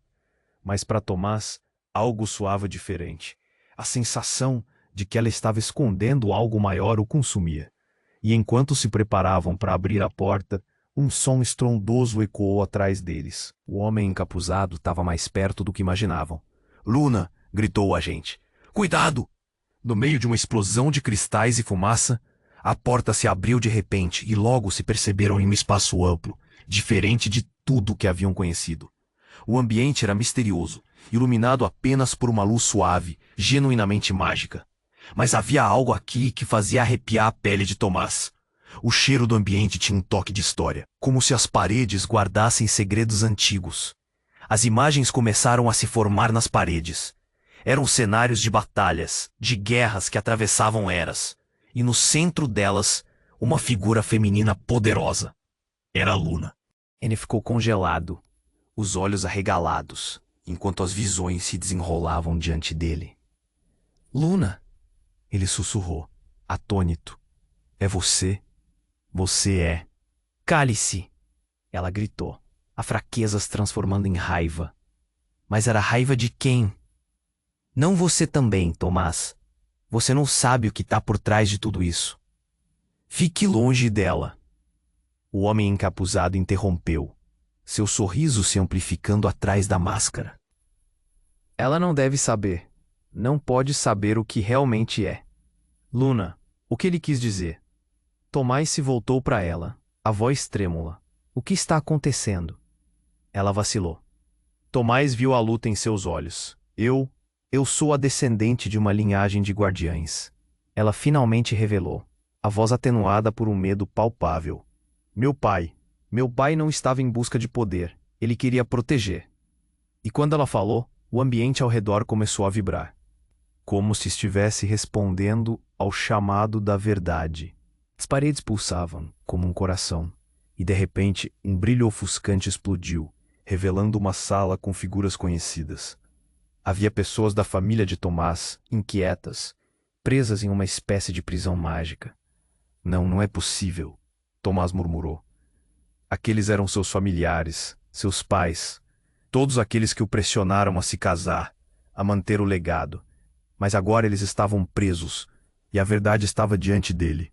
Mas para Tomás, algo soava diferente. A sensação de que ela estava escondendo algo maior o consumia. E enquanto se preparavam para abrir a porta, um som estrondoso ecoou atrás deles. O homem encapuzado estava mais perto do que imaginavam. Luna! Gritou o agente. Cuidado! No meio de uma explosão de cristais e fumaça, a porta se abriu de repente e logo se perceberam em um espaço amplo, diferente de tudo que haviam conhecido. O ambiente era misterioso, iluminado apenas por uma luz suave, genuinamente mágica. Mas havia algo aqui que fazia arrepiar a pele de Tomás. O cheiro do ambiente tinha um toque de história, como se as paredes guardassem segredos antigos. As imagens começaram a se formar nas paredes. Eram cenários de batalhas, de guerras que atravessavam eras. E no centro delas, uma figura feminina poderosa. Era Luna. Ele ficou congelado, os olhos arregalados, enquanto as visões se desenrolavam diante dele. Luna! Ele sussurrou, atônito. É você? Você é. Cale-se! Ela gritou, a fraqueza se transformando em raiva. Mas era raiva de quem? Não você também, Tomás. Você não sabe o que está por trás de tudo isso. Fique longe dela. O homem encapuzado interrompeu, seu sorriso se amplificando atrás da máscara. Ela não deve saber. Não pode saber o que realmente é. Luna, o que ele quis dizer? Tomás se voltou para ela, a voz trêmula. O que está acontecendo? Ela vacilou. Tomás viu a luta em seus olhos. Eu sou a descendente de uma linhagem de guardiães. Ela finalmente revelou, a voz atenuada por um medo palpável. Meu pai não estava em busca de poder. Ele queria proteger. E quando ela falou, o ambiente ao redor começou a vibrar. Como se estivesse respondendo ao chamado da verdade. As paredes pulsavam, como um coração. E de repente, um brilho ofuscante explodiu, revelando uma sala com figuras conhecidas. Havia pessoas da família de Tomás, inquietas, presas em uma espécie de prisão mágica. Não é possível, Tomás murmurou. Aqueles eram seus familiares, seus pais, todos aqueles que o pressionaram a se casar, a manter o legado. Mas agora eles estavam presos, e a verdade estava diante dele.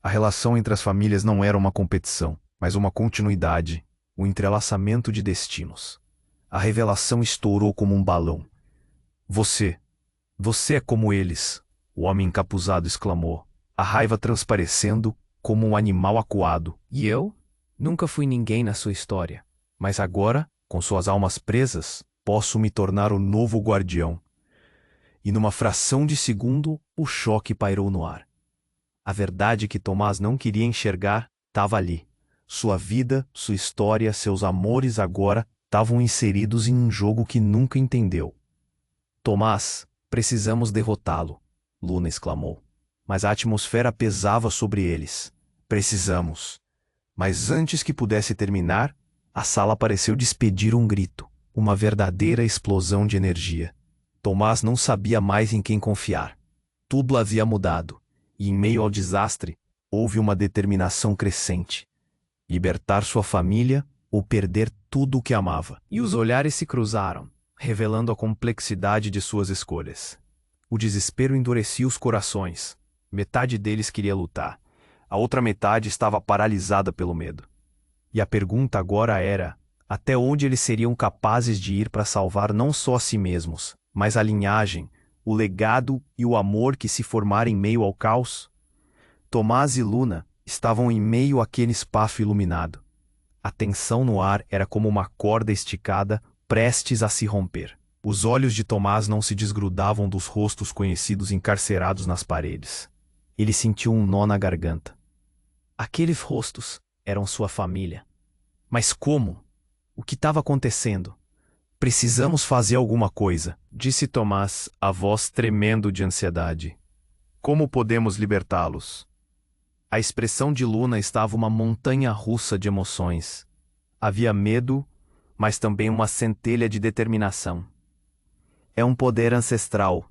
A relação entre as famílias não era uma competição, mas uma continuidade, um entrelaçamento de destinos. A revelação estourou como um balão. Você é como eles, o homem encapuzado exclamou, a raiva transparecendo como um animal acuado. E eu? Nunca fui ninguém na sua história. Mas agora, com suas almas presas, posso me tornar o novo guardião. E numa fração de segundo, o choque pairou no ar. A verdade que Tomás não queria enxergar estava ali. Sua vida, sua história, seus amores agora estavam inseridos em um jogo que nunca entendeu. Tomás, precisamos derrotá-lo, Luna exclamou. Mas a atmosfera pesava sobre eles. Precisamos. Mas antes que pudesse terminar, a sala pareceu despedir um grito, uma verdadeira explosão de energia. Tomás não sabia mais em quem confiar. Tudo havia mudado, e em meio ao desastre, houve uma determinação crescente. Libertar sua família ou perder tudo o que amava. E os olhares se cruzaram, Revelando a complexidade de suas escolhas. O desespero endurecia os corações. Metade deles queria lutar. A outra metade estava paralisada pelo medo. E a pergunta agora era: até onde eles seriam capazes de ir para salvar não só a si mesmos, mas a linhagem, o legado e o amor que se formaram em meio ao caos? Tomás e Luna estavam em meio àquele espaço iluminado. A tensão no ar era como uma corda esticada, prestes a se romper. Os olhos de Tomás não se desgrudavam dos rostos conhecidos encarcerados nas paredes. Ele sentiu um nó na garganta. Aqueles rostos eram sua família. Mas como? O que estava acontecendo? Precisamos fazer alguma coisa, disse Tomás, a voz tremendo de ansiedade. Como podemos libertá-los? A expressão de Luna estava uma montanha-russa de emoções. Havia medo, mas também uma centelha de determinação. É um poder ancestral.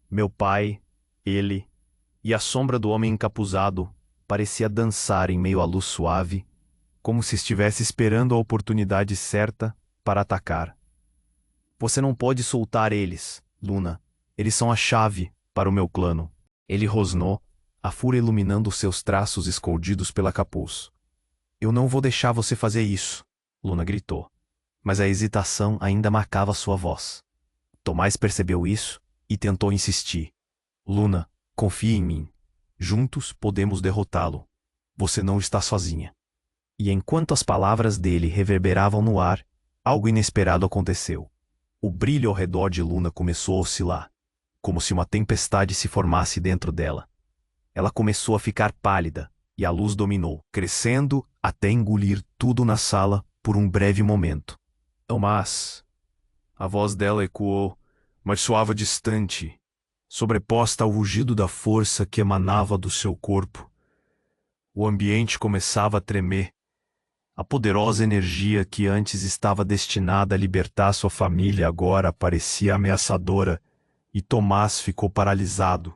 Meu pai, ele e a sombra do homem encapuzado parecia dançar em meio à luz suave, como se estivesse esperando a oportunidade certa para atacar. Você não pode soltar eles, Luna. Eles são a chave para o meu plano. Ele rosnou, a fúria iluminando seus traços escondidos pela capuz. Eu não vou deixar você fazer isso, Luna gritou. Mas a hesitação ainda marcava sua voz. Tomás percebeu isso e tentou insistir. Luna, confie em mim. Juntos podemos derrotá-lo. Você não está sozinha. E enquanto as palavras dele reverberavam no ar, algo inesperado aconteceu. O brilho ao redor de Luna começou a oscilar, como se uma tempestade se formasse dentro dela. Ela começou a ficar pálida, e a luz dominou, crescendo até engolir tudo na sala por um breve momento. Tomás. A voz dela ecoou, mas soava distante, sobreposta ao rugido da força que emanava do seu corpo. O ambiente começava a tremer. A poderosa energia que antes estava destinada a libertar sua família agora parecia ameaçadora, e Tomás ficou paralisado.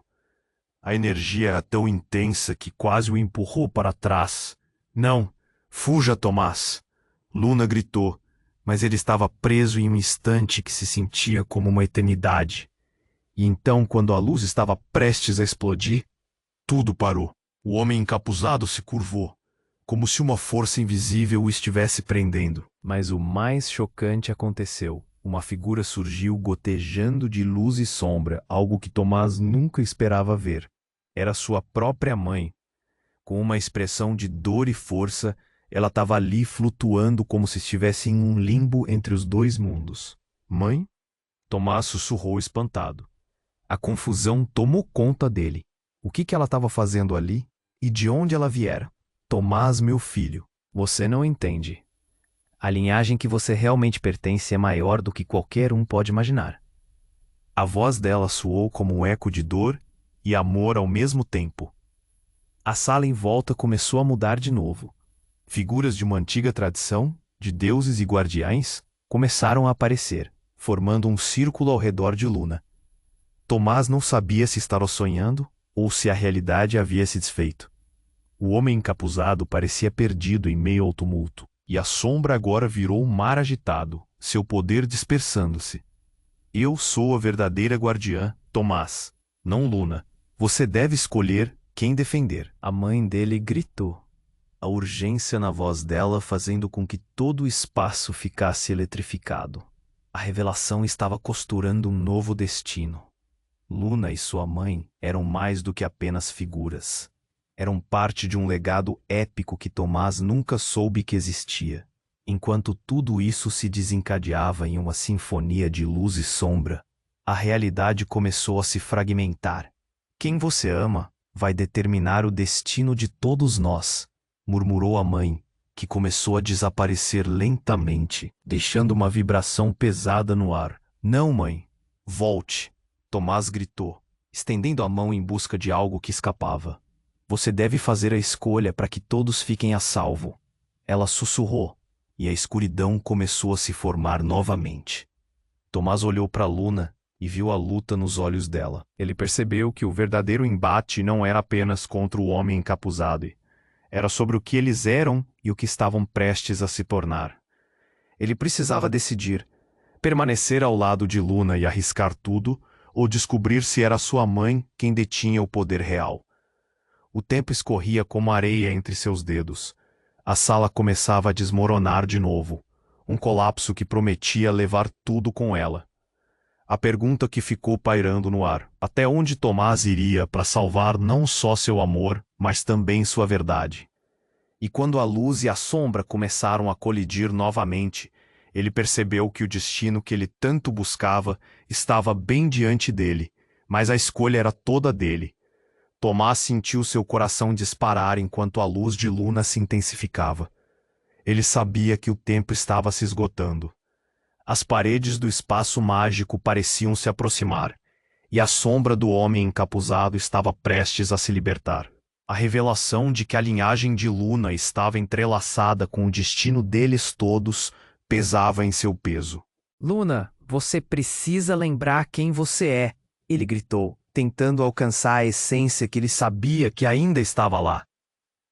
A energia era tão intensa que quase o empurrou para trás. Não, fuja, Tomás! Luna gritou, mas ele estava preso em um instante que se sentia como uma eternidade. E então, quando a luz estava prestes a explodir, tudo parou. O homem encapuzado se curvou, como se uma força invisível o estivesse prendendo. Mas o mais chocante aconteceu. Uma figura surgiu gotejando de luz e sombra, algo que Tomás nunca esperava ver. Era sua própria mãe. Com uma expressão de dor e força, ela estava ali flutuando como se estivesse em um limbo entre os dois mundos. Mãe? Tomás sussurrou espantado. A confusão tomou conta dele. O que ela estava fazendo ali? E de onde ela viera? Tomás, meu filho, você não entende. A linhagem que você realmente pertence é maior do que qualquer um pode imaginar. A voz dela soou como um eco de dor e amor ao mesmo tempo. A sala em volta começou a mudar de novo. Figuras de uma antiga tradição, de deuses e guardiães, começaram a aparecer, formando um círculo ao redor de Luna. Tomás não sabia se estava sonhando ou se a realidade havia se desfeito. O homem encapuzado parecia perdido em meio ao tumulto, e a sombra agora virou um mar agitado, seu poder dispersando-se. Eu sou a verdadeira guardiã, Tomás, não Luna. Você deve escolher quem defender. A mãe dele gritou, a urgência na voz dela fazendo com que todo o espaço ficasse eletrificado. A revelação estava costurando um novo destino. Luna e sua mãe eram mais do que apenas figuras. Eram parte de um legado épico que Tomás nunca soube que existia. Enquanto tudo isso se desencadeava em uma sinfonia de luz e sombra, a realidade começou a se fragmentar. Quem você ama vai determinar o destino de todos nós, murmurou a mãe, que começou a desaparecer lentamente, deixando uma vibração pesada no ar. Não, mãe. Volte, Tomás gritou, estendendo a mão em busca de algo que escapava. Você deve fazer a escolha para que todos fiquem a salvo. Ela sussurrou, e a escuridão começou a se formar novamente. Tomás olhou para Luna e viu a luta nos olhos dela. Ele percebeu que o verdadeiro embate não era apenas contra o homem encapuzado. Era sobre o que eles eram e o que estavam prestes a se tornar. Ele precisava decidir: permanecer ao lado de Luna e arriscar tudo, ou descobrir se era sua mãe quem detinha o poder real. O tempo escorria como areia entre seus dedos. A sala começava a desmoronar de novo, um colapso que prometia levar tudo com ela. A pergunta que ficou pairando no ar: até onde Tomás iria para salvar não só seu amor, mas também sua verdade? E quando a luz e a sombra começaram a colidir novamente, ele percebeu que o destino que ele tanto buscava estava bem diante dele, mas a escolha era toda dele. Tomás sentiu seu coração disparar enquanto a luz de Luna se intensificava. Ele sabia que o tempo estava se esgotando. As paredes do espaço mágico pareciam se aproximar, e a sombra do homem encapuzado estava prestes a se libertar. A revelação de que a linhagem de Luna estava entrelaçada com o destino deles todos pesava em seu peso. Luna, você precisa lembrar quem você é, ele gritou, tentando alcançar a essência que ele sabia que ainda estava lá.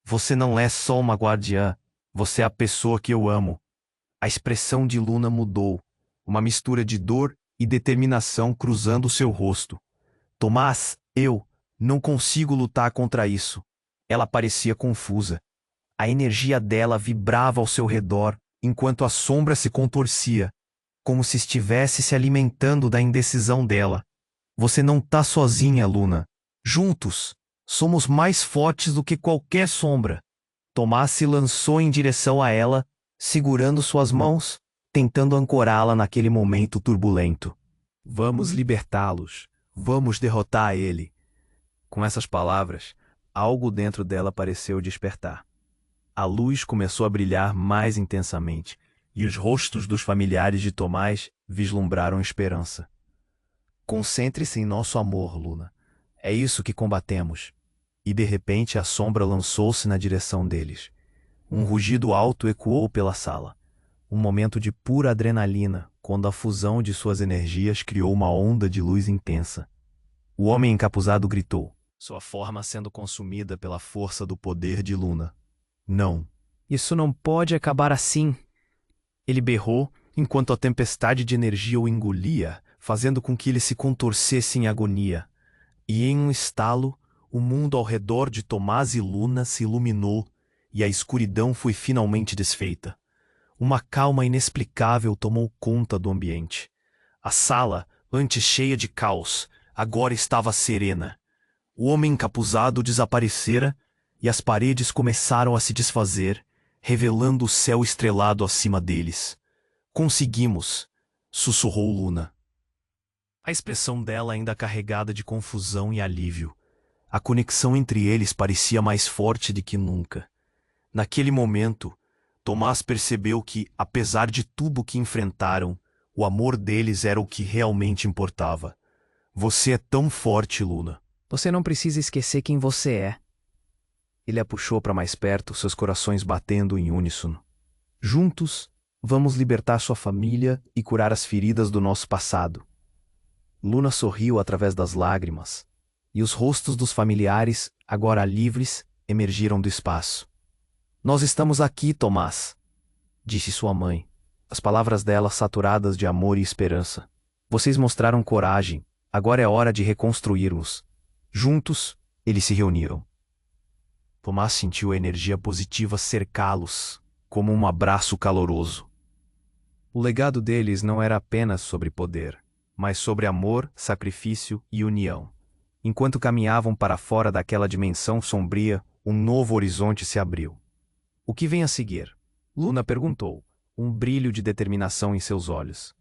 Você não é só uma guardiã, você é a pessoa que eu amo. A expressão de Luna mudou, uma mistura de dor e determinação cruzando seu rosto. Tomás, eu não consigo lutar contra isso. Ela parecia confusa. A energia dela vibrava ao seu redor, enquanto a sombra se contorcia, como se estivesse se alimentando da indecisão dela. Você não tá sozinha, Luna. Juntos, somos mais fortes do que qualquer sombra. Tomás se lançou em direção a ela, segurando suas mãos, tentando ancorá-la naquele momento turbulento. Vamos libertá-los. Vamos derrotar ele. Com essas palavras, algo dentro dela pareceu despertar. A luz começou a brilhar mais intensamente, e os rostos dos familiares de Tomás vislumbraram esperança. Concentre-se em nosso amor, Luna. É isso que combatemos. E de repente a sombra lançou-se na direção deles. Um rugido alto ecoou pela sala. Um momento de pura adrenalina, quando a fusão de suas energias criou uma onda de luz intensa. O homem encapuzado gritou, sua forma sendo consumida pela força do poder de Luna. Não. Isso não pode acabar assim. Ele berrou, enquanto a tempestade de energia o engolia, fazendo com que ele se contorcesse em agonia. E em um estalo, o mundo ao redor de Tomás e Luna se iluminou, e a escuridão foi finalmente desfeita. Uma calma inexplicável tomou conta do ambiente. A sala, antes cheia de caos, agora estava serena. O homem encapuzado desaparecera, e as paredes começaram a se desfazer, revelando o céu estrelado acima deles. Conseguimos, sussurrou Luna. A expressão dela ainda carregada de confusão e alívio. A conexão entre eles parecia mais forte do que nunca. Naquele momento, Tomás percebeu que, apesar de tudo que enfrentaram, o amor deles era o que realmente importava. Você é tão forte, Luna. Você não precisa esquecer quem você é. Ele a puxou para mais perto, seus corações batendo em uníssono. Juntos, vamos libertar sua família e curar as feridas do nosso passado. Luna sorriu através das lágrimas, e os rostos dos familiares, agora livres, emergiram do espaço. Nós estamos aqui, Tomás, disse sua mãe, as palavras dela saturadas de amor e esperança. Vocês mostraram coragem, agora é hora de reconstruirmos. Juntos, eles se reuniram. Tomás sentiu a energia positiva cercá-los, como um abraço caloroso. O legado deles não era apenas sobre poder, mas sobre amor, sacrifício e união. Enquanto caminhavam para fora daquela dimensão sombria, Um novo horizonte se abriu. O que vem a seguir? Luna perguntou, um brilho de determinação em seus olhos.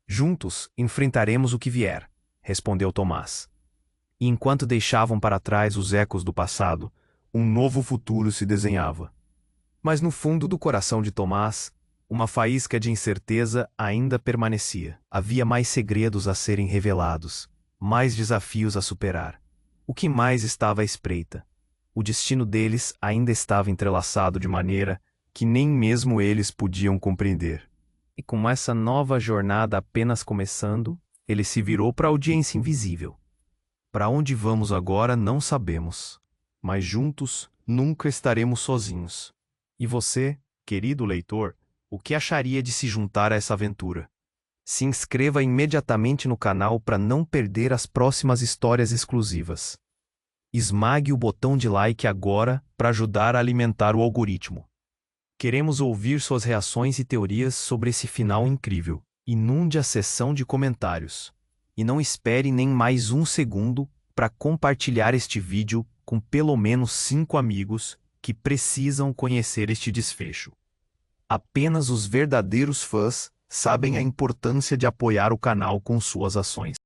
Juntos, enfrentaremos o que vier, respondeu Tomás. E enquanto deixavam para trás os ecos do passado, um novo futuro se desenhava. Mas no fundo do coração de Tomás, uma faísca de incerteza ainda permanecia. Havia mais segredos a serem revelados, mais desafios a superar. O que mais estava à espreita? O destino deles ainda estava entrelaçado de maneira que nem mesmo eles podiam compreender. E com essa nova jornada apenas começando, Ele se virou para a audiência invisível. Para onde vamos agora não sabemos, mas juntos nunca estaremos sozinhos. E você, querido leitor, o que acharia de se juntar a essa aventura? Se inscreva imediatamente no canal para não perder as próximas histórias exclusivas. Esmague o botão de like agora para ajudar a alimentar o algoritmo. Queremos ouvir suas reações e teorias sobre esse final incrível. Inunde a seção de comentários. E não espere nem mais um segundo para compartilhar este vídeo com pelo menos 5 amigos que precisam conhecer este desfecho. Apenas os verdadeiros fãs sabem a importância de apoiar o canal com suas ações.